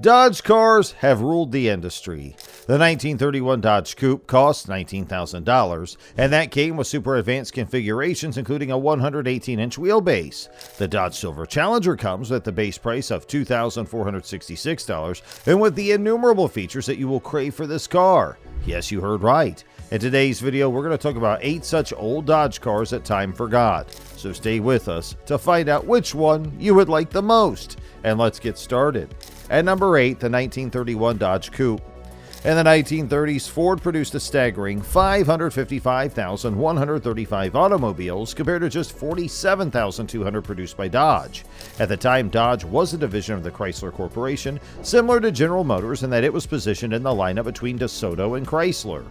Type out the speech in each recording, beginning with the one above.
Dodge cars have ruled the industry. The 1931 Dodge Coupe cost $19,000, and that came with super advanced configurations including a 118-inch wheelbase. The Dodge Silver Challenger comes at the base price of $2,466 and with the innumerable features that you will crave for this car. Yes, you heard right. In today's video, we're going to talk about 8 such old Dodge cars that time forgot. So stay with us to find out which one you would like the most. And let's get started. At number 8, the 1931 Dodge Coupe. In the 1930s, Ford produced a staggering 555,135 automobiles compared to just 47,200 produced by Dodge. At the time, Dodge was a division of the Chrysler Corporation, similar to General Motors in that it was positioned in the lineup between DeSoto and Chrysler.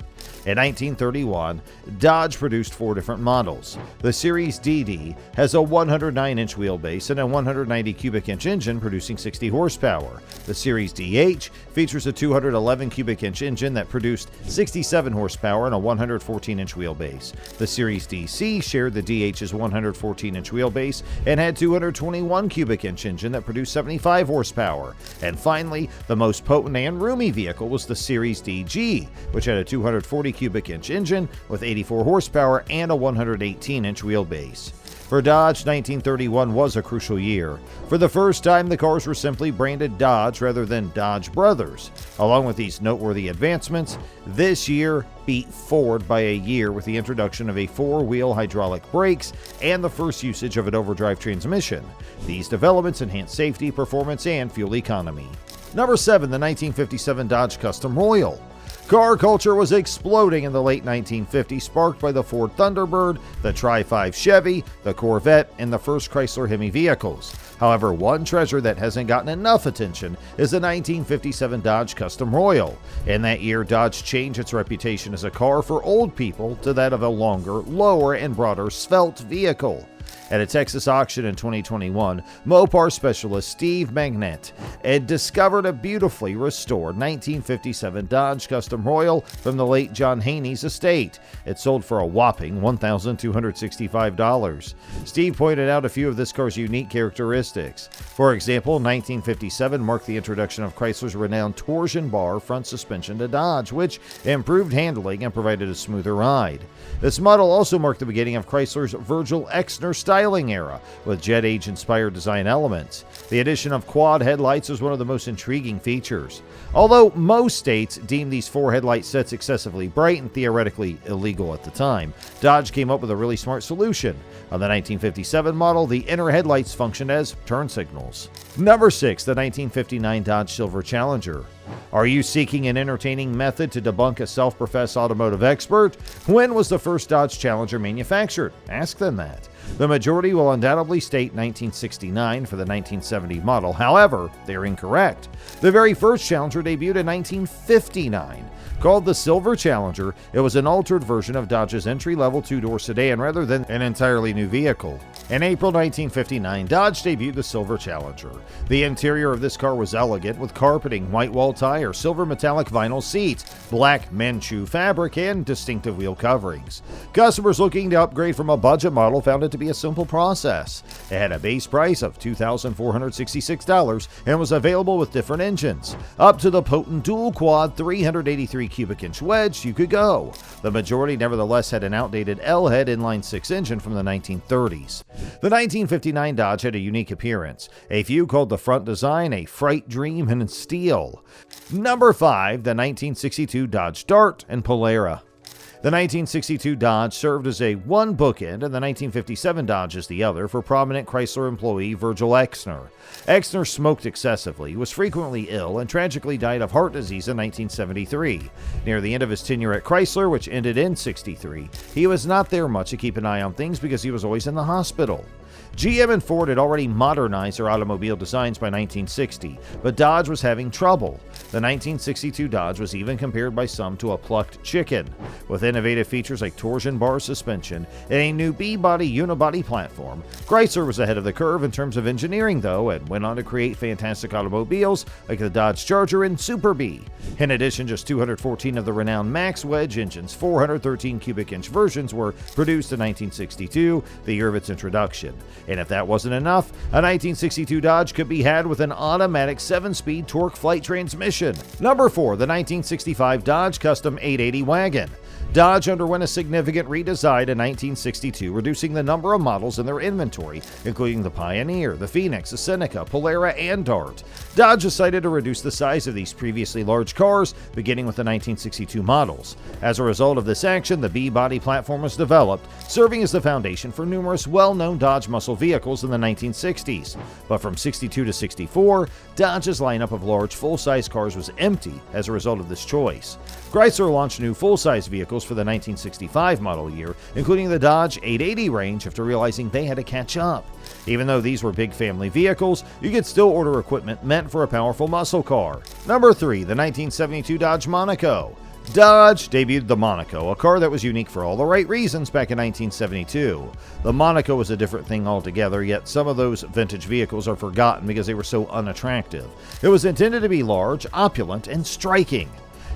In 1931, Dodge produced 4 different models. The Series DD has a 109-inch wheelbase and a 190 cubic inch engine producing 60 horsepower. The Series DH features a 211 cubic inch engine that produced 67 horsepower and a 114-inch wheelbase. The Series DC shared the DH's 114-inch wheelbase and had 221 cubic inch engine that produced 75 horsepower. And finally, the most potent and roomy vehicle was the Series DG, which had a 240 cubic inch engine with 84 horsepower and a 118-inch wheelbase. For Dodge, 1931 was a crucial year. For the first time, the cars were simply branded Dodge rather than Dodge Brothers. Along with these noteworthy advancements, this year beat Ford by a year with the introduction of a 4-wheel hydraulic brakes and the first usage of an overdrive transmission. These developments enhanced safety, performance, and fuel economy. Number 7, the 1957 Dodge Custom Royal. Car culture was exploding in the late 1950s, sparked by the Ford Thunderbird, the Tri-5 Chevy, the Corvette, and the first Chrysler Hemi vehicles. However, one treasure that hasn't gotten enough attention is the 1957 Dodge Custom Royal. In that year, Dodge changed its reputation as a car for old people to that of a longer, lower, and broader svelte vehicle. At a Texas auction in 2021, Mopar specialist Steve Magnet had discovered a beautifully restored 1957 Dodge Custom Royal from the late John Haney's estate. It sold for a whopping $1,265. Steve pointed out a few of this car's unique characteristics. For example, 1957 marked the introduction of Chrysler's renowned torsion bar front suspension to Dodge, which improved handling and provided a smoother ride. This model also marked the beginning of Chrysler's Virgil Exner styling era, with jet age-inspired design elements. The addition of quad headlights was one of the most intriguing features. Although most states deemed these 4 headlight sets excessively bright and theoretically illegal at the time, Dodge came up with a really smart solution. On the 1957 model, the inner headlights functioned as turn signals. Number 6, the 1959 Dodge Silver Challenger. Are you seeking an entertaining method to debunk a self-professed automotive expert? When was the first Dodge Challenger manufactured? Ask them that. The majority will undoubtedly state 1969 for the 1970 model. However, they're incorrect. The very first Challenger debuted in 1959. Called the Silver Challenger, it was an altered version of Dodge's entry-level 2-door sedan rather than an entirely new vehicle. In April 1959, Dodge debuted the Silver Challenger. The interior of this car was elegant, with carpeting, white wall tire, silver metallic vinyl seats, black Manchu fabric, and distinctive wheel coverings. Customers looking to upgrade from a budget model found it to be a simple process. It had a base price of $2,466 and was available with different engines. Up to the potent dual-quad 383 cubic inch wedge you could go. The majority nevertheless had an outdated L-head inline-6 engine from the 1930s. The 1959 Dodge had a unique appearance. A few called the front design a freight dream in steel. Number 5, the 1962 Dodge Dart and Polara. The 1962 Dodge served as a one bookend, and the 1957 Dodge as the other for prominent Chrysler employee Virgil Exner. Exner smoked excessively, was frequently ill, and tragically died of heart disease in 1973. Near the end of his tenure at Chrysler, which ended in '63, he was not there much to keep an eye on things because he was always in the hospital. GM and Ford had already modernized their automobile designs by 1960, but Dodge was having trouble. The 1962 Dodge was even compared by some to a plucked chicken. With innovative features like torsion bar suspension and a new B-body unibody platform, Chrysler was ahead of the curve in terms of engineering, though, and went on to create fantastic automobiles like the Dodge Charger and Super Bee. In addition, just 214 of the renowned Max Wedge engine's 413 cubic inch versions were produced in 1962, the year of its introduction. And if that wasn't enough, a 1962 Dodge could be had with an automatic 7-speed torque flight transmission. Number 4, the 1965 Dodge Custom 880 Wagon. Dodge underwent a significant redesign in 1962, reducing the number of models in their inventory, including the Pioneer, the Phoenix, the Seneca, Polara, and Dart. Dodge decided to reduce the size of these previously large cars, beginning with the 1962 models. As a result of this action, the B-body platform was developed, serving as the foundation for numerous well-known Dodge muscle vehicles in the 1960s. But from 62 to 64, Dodge's lineup of large full-size cars was empty as a result of this choice. Chrysler launched new full-size vehicles for the 1965 model year, including the Dodge 880 range, after realizing they had to catch up. Even though these were big family vehicles, you could still order equipment meant for a powerful muscle car. Number 3, the 1972 Dodge Monaco. Dodge debuted the Monaco, a car that was unique for all the right reasons back in 1972. The Monaco was a different thing altogether, yet some of those vintage vehicles are forgotten because they were so unattractive. It was intended to be large, opulent, and striking.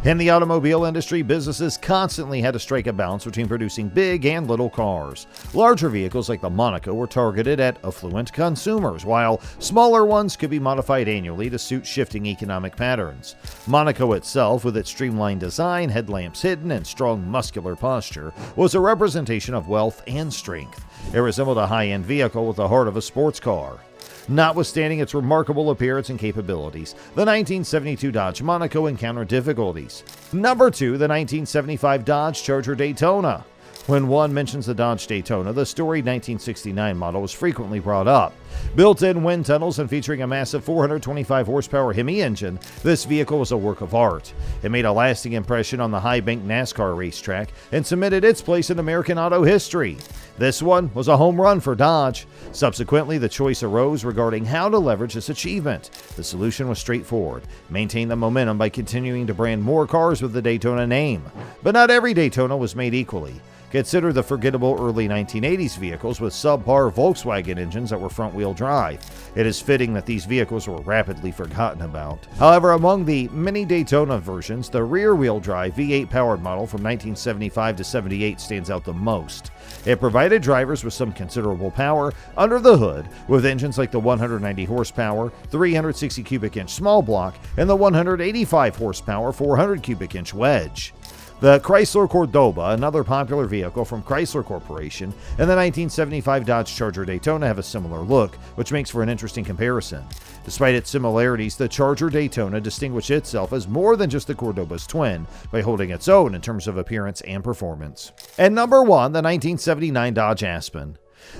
In the automobile industry, businesses constantly had to strike a balance between producing big and little cars. Larger vehicles like the Monaco were targeted at affluent consumers, while smaller ones could be modified annually to suit shifting economic patterns. Monaco itself, with its streamlined design, headlamps hidden, and strong muscular posture, was a representation of wealth and strength. It resembled a high-end vehicle with the heart of a sports car. Notwithstanding its remarkable appearance and capabilities, the 1972 Dodge Monaco encountered difficulties. Number 2, the 1975 Dodge Charger Daytona. When one mentions the Dodge Daytona, the storied 1969 model was frequently brought up. Built-in wind tunnels and featuring a massive 425 horsepower Hemi engine, this vehicle was a work of art. It made a lasting impression on the high-bank NASCAR racetrack and cemented its place in American auto history. This one was a home run for Dodge. Subsequently, the choice arose regarding how to leverage this achievement. The solution was straightforward: maintain the momentum by continuing to brand more cars with the Daytona name. But not every Daytona was made equally. Consider the forgettable early 1980s vehicles with subpar Volkswagen engines that were front-wheel drive. It is fitting that these vehicles were rapidly forgotten about. However, among the many Daytona versions, the rear-wheel drive V8 powered model from 1975 to 78 stands out the most. It provided drivers with some considerable power under the hood, with engines like the 190 horsepower, 360 cubic inch small block, and the 185 horsepower, 400 cubic inch wedge. The Chrysler Cordoba, another popular vehicle from Chrysler Corporation, and the 1975 Dodge Charger Daytona have a similar look, which makes for an interesting comparison. Despite its similarities, the Charger Daytona distinguished itself as more than just the Cordoba's twin by holding its own in terms of appearance and performance. And number 1, the 1979 Dodge Aspen.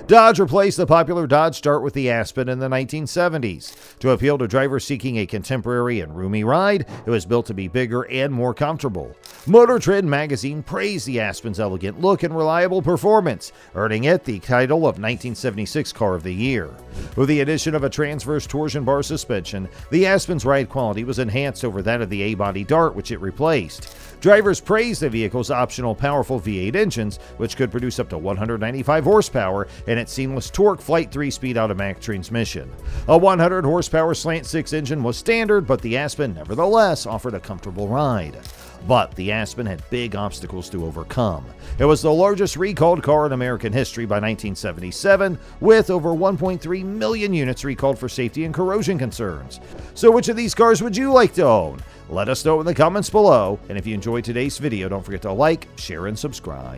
Dodge replaced the popular Dodge Dart with the Aspen in the 1970s. To appeal to drivers seeking a contemporary and roomy ride, it was built to be bigger and more comfortable. Motor Trend magazine praised the Aspen's elegant look and reliable performance, earning it the title of 1976 Car of the Year. With the addition of a transverse torsion bar suspension, the Aspen's ride quality was enhanced over that of the A-body Dart, which it replaced. Drivers praised the vehicle's optional powerful V8 engines, which could produce up to 195 horsepower, and its seamless torque flight 3-speed automatic transmission. A 100 horsepower slant 6 engine was standard, but the Aspen nevertheless offered a comfortable ride. But the Aspen had big obstacles to overcome. It was the largest recalled car in American history by 1977, with over 1.3 million units recalled for safety and corrosion concerns. So which of these cars would you like to own? Let us know in the comments below, and if you enjoyed today's video, don't forget to like, share, and subscribe.